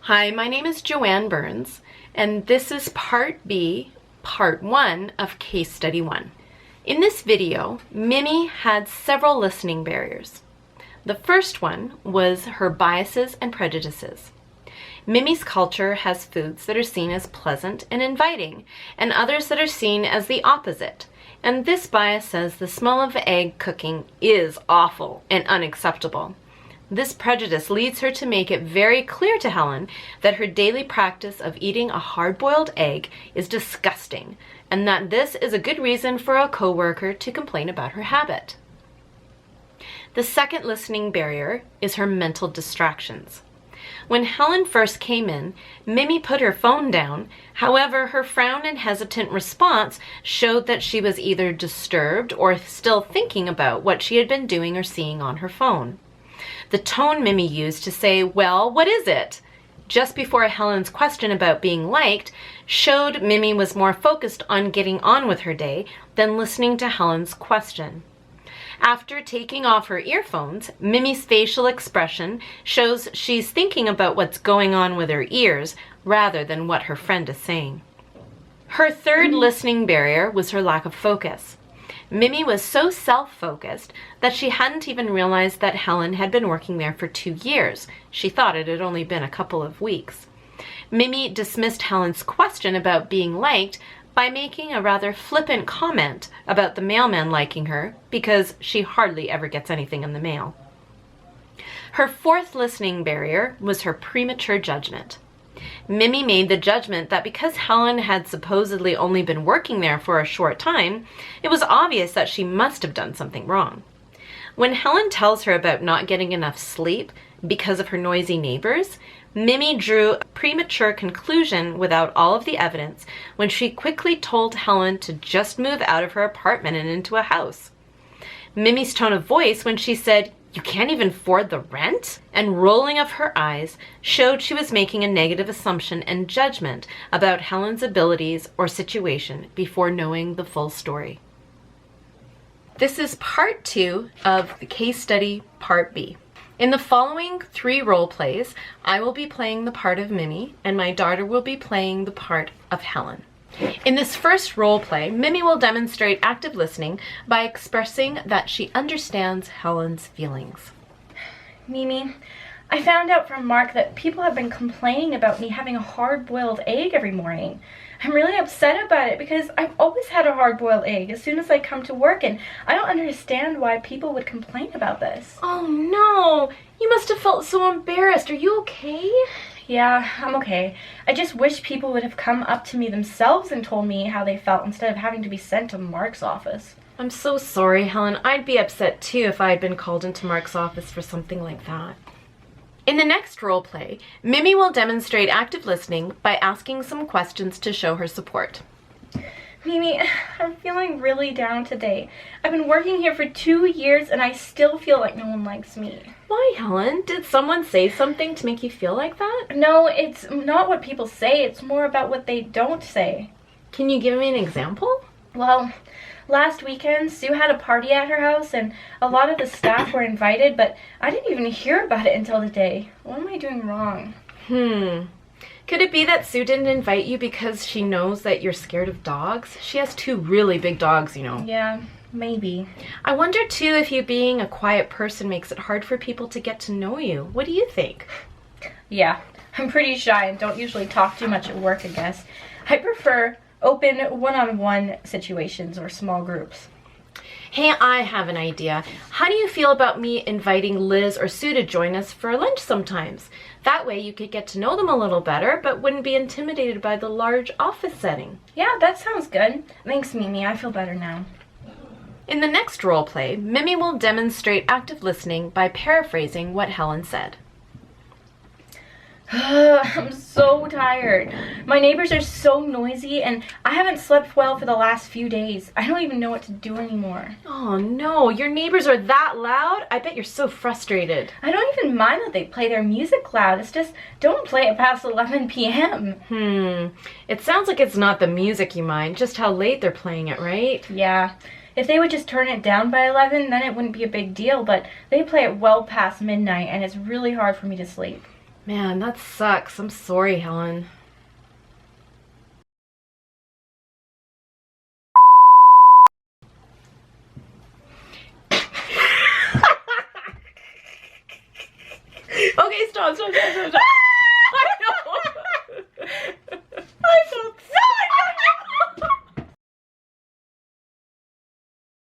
Hi, my name is Joanne Burns, and this is Part B, Part 1 of Case Study 1. In this video, Mimi had several listening barriers. The first one was her biases and prejudices. Mimi's culture has foods that are seen as pleasant and inviting, and others that are seen as the opposite. And this bias says the smell of egg cooking is awful and unacceptable. This prejudice leads her to make it very clear to Helen that her daily practice of eating a hard-boiled egg is disgusting, and that this is a good reason for a coworker to complain about her habit. The second listening barrier is her mental distractions. When Helen first came in, Mimi put her phone down. However, her frown and hesitant response showed that she was either disturbed or still thinking about what she had been doing or seeing on her phone. The tone Mimi used to say, "Well, what is it?" just before Helen's question about being liked showed Mimi was more focused on getting on with her day than listening to Helen's question. After taking off her earphones, Mimi's facial expression shows she's thinking about what's going on with her ears rather than what her friend is saying. Her third listening barrier was her lack of focus. Mimi was so self-focused that she hadn't even realized that Helen had been working there for 2 years. She thought it had only been a couple of weeks. Mimi dismissed Helen's question about being liked by making a rather flippant comment about the mailman liking her because she hardly ever gets anything in the mail. Her fourth listening barrier was her premature judgment. Mimi made the judgment that because Helen had supposedly only been working there for a short time, it was obvious that she must have done something wrong. When Helen tells her about not getting enough sleep because of her noisy neighbors, Mimi drew a premature conclusion without all of the evidence when she quickly told Helen to just move out of her apartment and into a house. Mimi's tone of voice when she said, "You can't even afford the rent?" and rolling of her eyes showed she was making a negative assumption and judgment about Helen's abilities or situation before knowing the full story. This is Part 2 of the case study Part B. In the following 3 role plays, I will be playing the part of Mimi and my daughter will be playing the part of Helen. In this first role play, Mimi will demonstrate active listening by expressing that she understands Helen's feelings. Mimi, I found out from Mark that people have been complaining about me having a hard-boiled egg every morning. I'm really upset about it because I've always had a hard-boiled egg as soon as I come to work, and I don't understand why people would complain about this. Oh no! You must have felt so embarrassed. Are you okay? Yeah, I'm okay. I just wish people would have come up to me themselves and told me how they felt instead of having to be sent to Mark's office. I'm so sorry, Helen. I'd be upset too if I had been called into Mark's office for something like that. In the next role play, Mimi will demonstrate active listening by asking some questions to show her support. Mimi, I'm feeling really down today. I've been working here for 2 years and I still feel like no one likes me. Why, Helen? Did someone say something to make you feel like that? No, it's not what people say. It's more about what they don't say. Can you give me an example? Well, last weekend, Sue had a party at her house and a lot of the staff were invited, but I didn't even hear about it until today. What am I doing wrong? Could it be that Sue didn't invite you because she knows that you're scared of dogs? She has 2 really big dogs, you know. Yeah, maybe. I wonder too if you being a quiet person makes it hard for people to get to know you. What do you think? Yeah, I'm pretty shy and don't usually talk too much at work, I guess. I prefer open one-on-one situations or small groups. Hey, I have an idea. How do you feel about me inviting Liz or Sue to join us for lunch sometimes? That way you could get to know them a little better, but wouldn't be intimidated by the large office setting. Yeah, that sounds good. Thanks, Mimi. I feel better now. In the next role play, Mimi will demonstrate active listening by paraphrasing what Helen said. I'm so tired. My neighbors are so noisy and I haven't slept well for the last few days. I don't even know what to do anymore. Oh no, your neighbors are that loud? I bet you're so frustrated. I don't even mind that they play their music loud. It's just, don't play it past 11 p.m. It sounds like it's not the music you mind, just how late they're playing it, right? Yeah. If they would just turn it down by 11, then it wouldn't be a big deal, but they play it well past midnight and it's really hard for me to sleep. Man, that sucks. I'm sorry, Helen. Okay, stop.